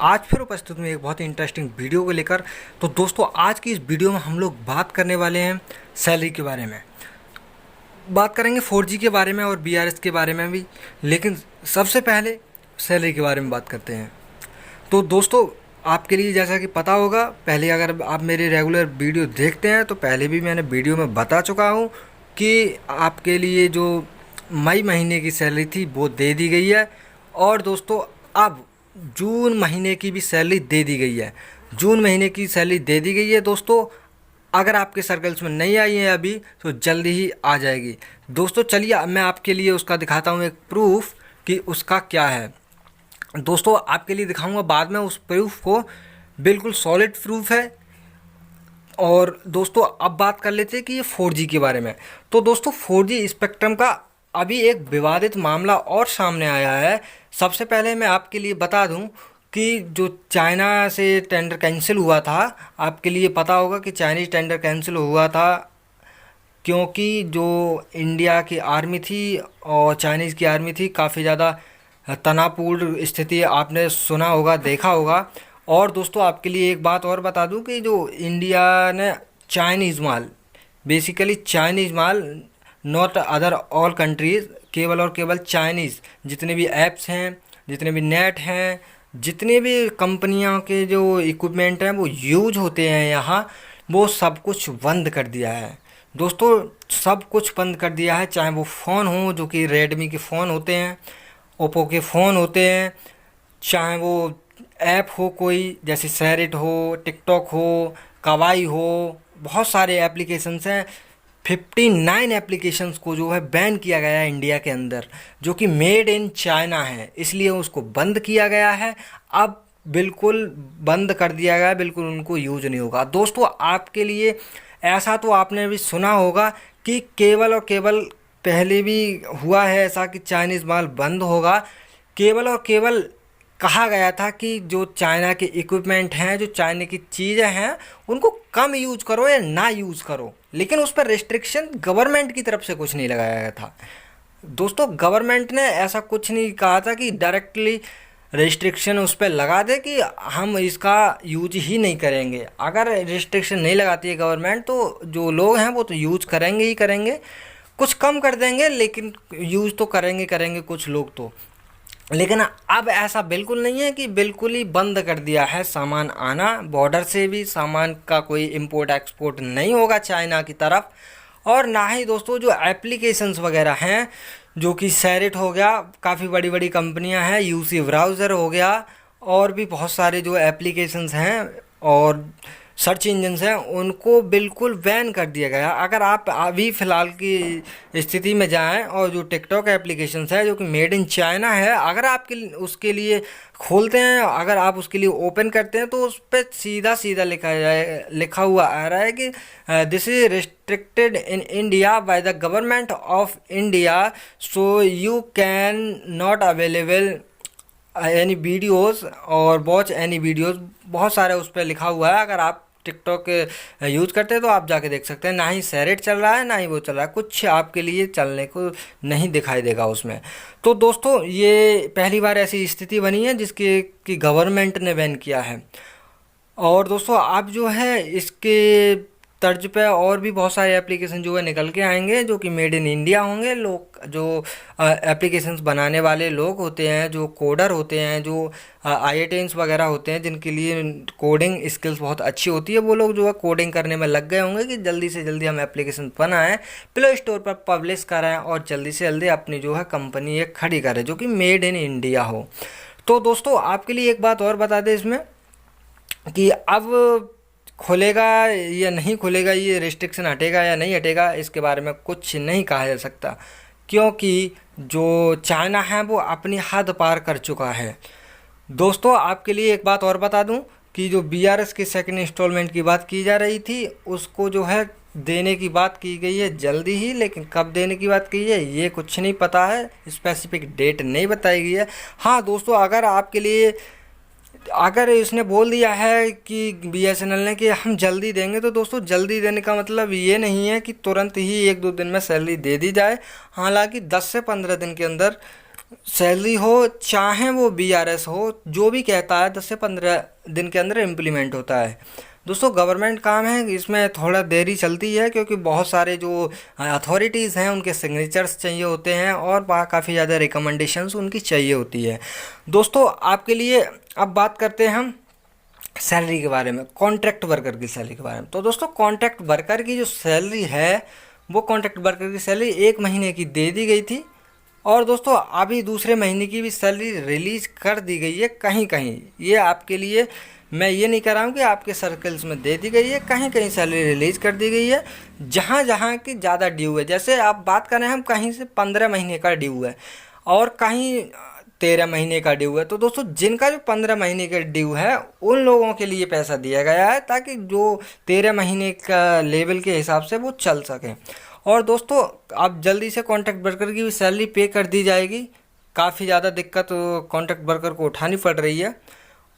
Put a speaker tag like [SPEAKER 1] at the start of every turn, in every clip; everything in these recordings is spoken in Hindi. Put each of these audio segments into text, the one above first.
[SPEAKER 1] आज फिर उपस्थित हूँ एक बहुत ही इंटरेस्टिंग वीडियो को लेकर। तो दोस्तों, आज की इस वीडियो में हम लोग बात करने वाले हैं सैलरी के बारे में। बात करेंगे 4G के बारे में और BRS के बारे में भी, लेकिन सबसे पहले सैलरी के बारे में बात करते हैं। तो दोस्तों, आपके लिए जैसा कि पता होगा, पहले अगर आप मेरे रेगुलर वीडियो देखते हैं तो पहले भी मैंने वीडियो में बता चुका हूँ कि आपके लिए जो मई महीने की सैलरी थी वो दे दी गई है। और दोस्तों, अब जून महीने की भी सैलरी दे दी गई है। जून महीने की सैलरी दे दी गई है दोस्तों। अगर आपके सर्कल्स में नहीं आई है अभी तो जल्दी ही आ जाएगी। दोस्तों चलिए, अब मैं आपके लिए उसका दिखाता हूँ एक प्रूफ कि उसका क्या है। दोस्तों, आपके लिए दिखाऊंगा बाद में उस प्रूफ को, बिल्कुल सॉलिड प्रूफ है। और दोस्तों, अब बात कर लेते हैं कि ये 4G के बारे में। तो दोस्तों, 4G स्पेक्ट्रम का अभी एक विवादित मामला और सामने आया है। सबसे पहले मैं आपके लिए बता दूं कि जो चाइना से टेंडर कैंसिल हुआ था, आपके लिए पता होगा कि चाइनीज़ टेंडर कैंसिल हुआ था क्योंकि जो इंडिया की आर्मी थी और चाइनीज़ की आर्मी थी, काफ़ी ज़्यादा तनावपूर्ण स्थिति आपने सुना होगा, देखा होगा। और दोस्तों, आपके लिए एक बात और बता दूं कि जो इंडिया ने Chinese mall, basically Chinese mall, not other all countries, केवल और केवल चाइनीज़ जितने भी ऐप्स हैं, जितने भी नेट हैं, जितने भी कंपनियों के जो इक्विपमेंट हैं वो यूज होते हैं यहाँ, वो सब कुछ बंद कर दिया है। दोस्तों, सब कुछ बंद कर दिया है, चाहे वो फ़ोन हो जो कि रेडमी के फ़ोन होते हैं, ओप्पो के फ़ोन होते हैं, चाहे वो ऐप हो कोई, जैसे शेरिट हो, टिकटॉक हो, कवाई हो, बहुत सारे एप्लीकेशंस हैं। 59 एप्लीकेशंस को जो है बैन किया गया है इंडिया के अंदर, जो कि मेड इन चाइना है, इसलिए उसको बंद किया गया है। अब बिल्कुल बंद कर दिया गया है, बिल्कुल उनको यूज नहीं होगा। दोस्तों, आपके लिए ऐसा तो आपने भी सुना होगा कि केवल और केवल, पहले भी हुआ है ऐसा कि चाइनीज़ माल बंद होगा। केवल और केवल कहा गया था कि जो चाइना के इक्विपमेंट हैं, जो चाइना की चीज़ें हैं, उनको कम यूज करो या ना यूज़ करो, लेकिन उस पर रिस्ट्रिक्शन गवर्नमेंट की तरफ से कुछ नहीं लगाया गया था। दोस्तों, गवर्नमेंट ने ऐसा कुछ नहीं कहा था कि डायरेक्टली रिस्ट्रिक्शन उस पर लगा दे कि हम इसका यूज ही नहीं करेंगे। अगर रिस्ट्रिक्शन नहीं लगाती है गवर्नमेंट तो जो लोग हैं वो तो यूज करेंगे ही करेंगे, कुछ कम कर देंगे लेकिन यूज तो करेंगे करेंगे कुछ लोग तो। लेकिन अब ऐसा बिल्कुल नहीं है कि बिल्कुल ही बंद कर दिया है सामान आना, बॉर्डर से भी सामान का कोई इंपोर्ट एक्सपोर्ट नहीं होगा चाइना की तरफ। और ना ही दोस्तों, जो एप्लीकेशंस वगैरह हैं, जो कि शेरिट हो गया, काफ़ी बड़ी बड़ी कंपनियां हैं, यूसी ब्राउज़र हो गया, और भी बहुत सारे जो एप्लीकेशंस हैं और सर्च इंजन्स हैं, उनको बिल्कुल बैन कर दिया गया। अगर आप अभी फ़िलहाल की स्थिति में जाएं और जो टिकटॉक एप्लीकेशंस है जो कि मेड इन चाइना है, अगर आपके उसके लिए खोलते हैं, अगर आप उसके लिए ओपन करते हैं, तो उस पर सीधा सीधा लिखा हुआ आ रहा है कि this is restricted in India by the government of India, so you can not available any videos और वॉच एनी वीडियोस। बहुत सारे उस पर लिखा हुआ है। अगर आप टिकटॉक यूज़ करते हैं तो आप जाके देख सकते हैं। ना ही शेरिट चल रहा है, ना ही वो चल रहा है, कुछ आपके लिए चलने को नहीं दिखाई देगा उसमें। तो दोस्तों, ये पहली बार ऐसी स्थिति बनी है जिसके कि गवर्नमेंट ने बैन किया है। और दोस्तों, आप जो है इसके तर्ज पे और भी बहुत सारे एप्लीकेशन जो है निकल के आएंगे, जो कि मेड इन इंडिया होंगे। लोग जो एप्लीकेशंस बनाने वाले लोग होते हैं, जो कोडर होते हैं, जो आईआईटीएंस वगैरह होते हैं, जिनके लिए कोडिंग स्किल्स बहुत अच्छी होती है, वो लोग जो है कोडिंग करने में लग गए होंगे कि जल्दी से जल्दी हम एप्लीकेशन बनाएं, प्ले स्टोर पर पब्लिश कराएं और जल्दी से जल्दी अपनी जो है कंपनी एक खड़ी करें जो कि मेड इन इंडिया हो। तो दोस्तों, आपके लिए एक बात और बता दें इसमें कि अब खुलेगा या नहीं खुलेगा, ये रिस्ट्रिक्शन हटेगा या नहीं हटेगा, इसके बारे में कुछ नहीं कहा जा सकता, क्योंकि जो चाइना है वो अपनी हद पार कर चुका है। दोस्तों, आपके लिए एक बात और बता दूं कि जो BRS के सेकंड इंस्टॉलमेंट की बात की जा रही थी, उसको जो है देने की बात की गई है जल्दी ही, लेकिन कब देने की बात की है ये कुछ नहीं पता है, स्पेसिफिक डेट नहीं बताई गई है। हाँ दोस्तों, अगर आपके लिए, अगर इसने बोल दिया है कि BSNL ने कि हम जल्दी देंगे, तो दोस्तों जल्दी देने का मतलब ये नहीं है कि तुरंत ही 1-2 दिन में सैलरी दे दी जाए। हालांकि 10 से 15 दिन के अंदर सैलरी हो चाहे वो बीआरएस हो, जो भी कहता है 10 से 15 दिन के अंदर इम्प्लीमेंट होता है। दोस्तों गवर्नमेंट काम है, इसमें थोड़ा देरी चलती है क्योंकि बहुत सारे जो अथॉरिटीज़ हैं उनके सिग्नेचर्स चाहिए होते हैं और काफ़ी ज़्यादा रिकमेंडेशंस उनकी चाहिए होती है। दोस्तों आपके लिए अब बात करते हैं हम सैलरी के बारे में, कॉन्ट्रैक्ट वर्कर की सैलरी के बारे में। तो दोस्तों कॉन्ट्रैक्ट वर्कर की जो सैलरी है वो कॉन्ट्रैक्ट वर्कर की सैलरी 1 महीने की दे दी गई थी और दोस्तों अभी दूसरे महीने की भी सैलरी रिलीज कर दी गई है कहीं कहीं। ये आपके लिए मैं ये नहीं कह रहा हूँ कि आपके सर्कल्स में दे दी गई है, कहीं कहीं सैलरी रिलीज कर दी गई है जहाँ जहाँ की ज़्यादा ड्यू है। जैसे आप बात करें हम कहीं से 15 महीने का ड्यू है और कहीं 13 महीने का ड्यू है। तो दोस्तों जिनका जो 15 महीने का ड्यू है उन लोगों के लिए पैसा दिया गया है ताकि जो 13 महीने का लेवल के हिसाब से वो चल सकें। और दोस्तों अब जल्दी से कॉन्ट्रैक्ट वर्कर की भी सैलरी पे कर दी जाएगी। काफ़ी ज़्यादा दिक्कत कॉन्ट्रैक्ट वर्कर को उठानी पड़ रही है।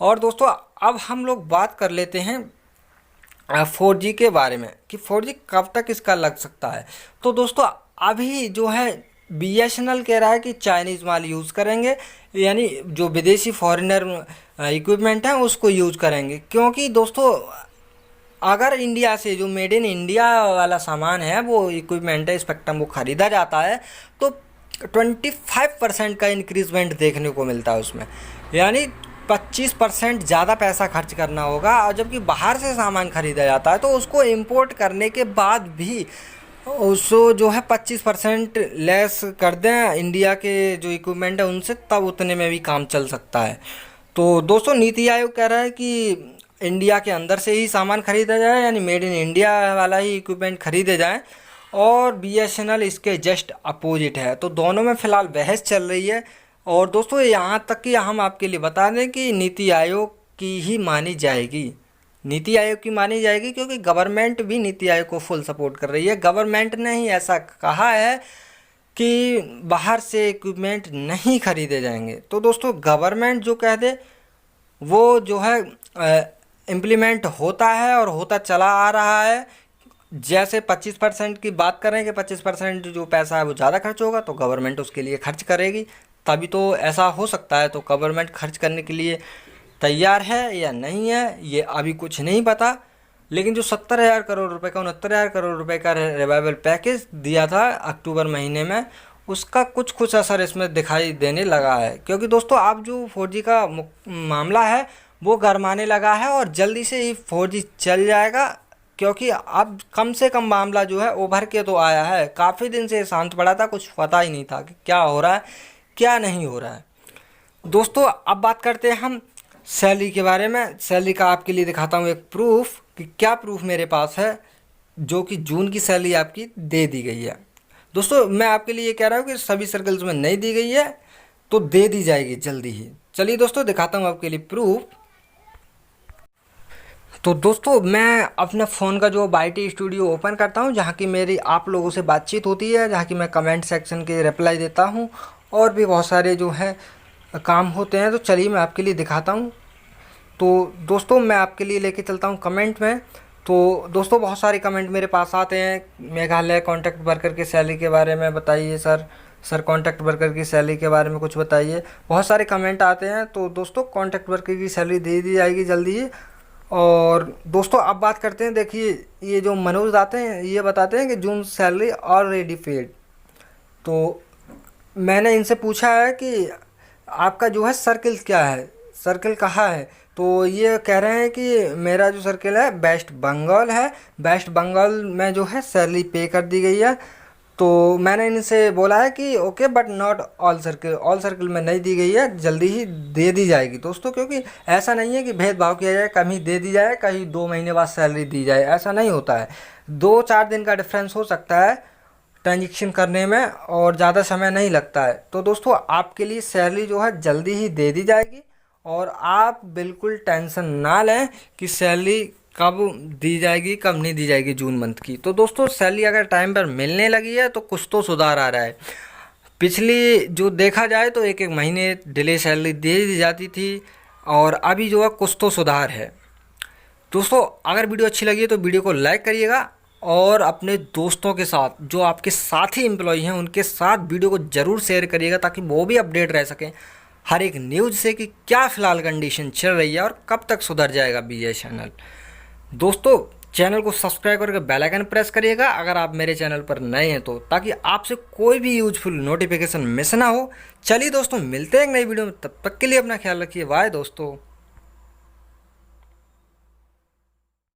[SPEAKER 1] और दोस्तों अब हम लोग बात कर लेते हैं 4G के बारे में कि 4G कब तक इसका लग सकता है। तो दोस्तों अभी जो है BSNL कह रहा है कि चाइनीज़ माल यूज़ करेंगे, यानी जो विदेशी फॉरेनर इक्विपमेंट हैं उसको यूज़ करेंगे। क्योंकि दोस्तों अगर इंडिया से जो मेड इन इंडिया वाला सामान है, वो इक्विपमेंट है, स्पेक्ट्रम, वो ख़रीदा जाता है तो 25% का इंक्रीजमेंट देखने को मिलता है उसमें, यानी 25% ज़्यादा पैसा खर्च करना होगा। और जबकि बाहर से सामान ख़रीदा जाता है तो उसको इंपोर्ट करने के बाद भी उसको जो है 25% लेस कर दें इंडिया के जो इक्विपमेंट है उनसे, तब उतने में भी काम चल सकता है। तो दोस्तों नीति आयोग कह रहा है कि इंडिया के अंदर से ही सामान खरीदा जाए, यानी मेड इन इंडिया वाला ही इक्विपमेंट खरीदे जाएं। और BSNL इसके जस्ट अपोजिट है। तो दोनों में फ़िलहाल बहस चल रही है। और दोस्तों यहाँ तक कि हम आपके लिए बता दें कि नीति आयोग की ही मानी जाएगी, नीति आयोग की मानी जाएगी क्योंकि गवर्नमेंट भी नीति आयोग को फुल सपोर्ट कर रही है। गवर्नमेंट ने ही ऐसा कहा है कि बाहर से इक्विपमेंट नहीं खरीदे जाएंगे। तो दोस्तों गवर्नमेंट जो कह दे वो जो है इम्प्लीमेंट होता है और होता चला आ रहा है। जैसे 25% की बात करें कि 25% जो पैसा है वो ज़्यादा खर्च होगा तो गवर्नमेंट उसके लिए खर्च करेगी, तभी तो ऐसा हो सकता है। तो गवर्नमेंट खर्च करने के लिए तैयार है या नहीं है ये अभी कुछ नहीं पता। लेकिन जो 70,000 करोड़ रुपए का 69,000 करोड़ रुपए का रिवाइवल पैकेज दिया था अक्टूबर महीने में, उसका कुछ कुछ असर इसमें दिखाई देने लगा है। क्योंकि दोस्तों अब जो 4G का मामला है वो गरमाने लगा है और जल्दी से ही 4G चल जाएगा। क्योंकि अब कम से कम मामला जो है उभर के तो आया है, काफ़ी दिन से शांत पड़ा था, कुछ पता ही नहीं था कि क्या हो रहा है क्या नहीं हो रहा है। दोस्तों अब बात करते हैं हम सैलरी के बारे में। सैलरी का आपके लिए दिखाता हूँ एक प्रूफ कि क्या प्रूफ मेरे पास है, जो कि जून की सैलरी आपकी दे दी गई है। दोस्तों मैं आपके लिए कह रहा हूँ कि सभी सर्कल्स में नहीं दी गई है तो दे दी जाएगी जल्दी ही। चलिए दोस्तों दिखाता हूँ आपके लिए प्रूफ। तो दोस्तों मैं अपने फ़ोन का जो YT स्टूडियो ओपन करता हूँ, जहाँ की मेरी आप लोगों से बातचीत होती है, जहाँ की मैं कमेंट सेक्शन के रिप्लाई देता हूँ और भी बहुत सारे जो है काम होते हैं। तो चलिए मैं आपके लिए दिखाता हूँ। तो दोस्तों मैं आपके लिए लेके चलता हूँ कमेंट में। तो दोस्तों बहुत सारे कमेंट मेरे पास आते हैं, मेघालय कॉन्ट्रैक्ट वर्कर की सैलरी के बारे में बताइए सर कॉन्ट्रैक्ट वर्कर की सैलरी के बारे में कुछ बताइए, बहुत सारे कमेंट आते हैं। तो दोस्तों कॉन्ट्रैक्ट वर्कर की सैलरी दे दी जाएगी जल्दी ही। और दोस्तों अब बात करते हैं, देखिए ये जो मनोज आते हैं ये बताते हैं कि जून सैलरी ऑलरेडी पेड। तो मैंने इनसे पूछा है कि आपका जो है सर्किल क्या है, सर्किल कहाँ है। तो ये कह रहे हैं कि मेरा जो सर्किल है वेस्ट बंगाल है, वेस्ट बंगाल में जो है सैलरी पे कर दी गई है। तो मैंने इनसे बोला है कि okay but not all circle, all circle में नहीं दी गई है, जल्दी ही दे दी जाएगी दोस्तों। क्योंकि ऐसा नहीं है कि भेदभाव किया जाए, कहीं दे दी जाए कहीं 2 महीने बाद सैलरी दी जाए, ऐसा नहीं होता है। 2-4 दिन का डिफरेंस हो सकता है ट्रांजेक्शन करने में और ज़्यादा समय नहीं लगता है। तो दोस्तों आपके लिए सैलरी जो है जल्दी ही दे दी जाएगी और आप बिल्कुल टेंशन ना लें कि सैलरी कब दी जाएगी कब नहीं दी जाएगी जून मंथ की। तो दोस्तों सैलरी अगर टाइम पर मिलने लगी है तो कुछ तो सुधार आ रहा है। पिछली जो देखा जाए तो 1-1 महीने डिले सैलरी दे दी जाती थी और अभी जो है कुछ तो सुधार है। दोस्तों अगर वीडियो अच्छी लगी है तो वीडियो को लाइक करिएगा और अपने दोस्तों के साथ, जो आपके साथी एम्प्लॉय हैं उनके साथ वीडियो को ज़रूर शेयर करिएगा, ताकि वो भी अपडेट रह सकें हर एक न्यूज़ से कि क्या फ़िलहाल कंडीशन चल रही है और कब तक सुधर जाएगा BSNL। दोस्तों, चैनल को सब्सक्राइब करके बेल आइकन प्रेस करिएगा अगर आप मेरे चैनल पर नए हैं तो, ताकि आपसे कोई भी यूजफुल नोटिफिकेशन मिस ना हो। चलिए दोस्तों, मिलते हैं एक नई वीडियो में, तब तक के लिए अपना ख्याल रखिए। बाय दोस्तों।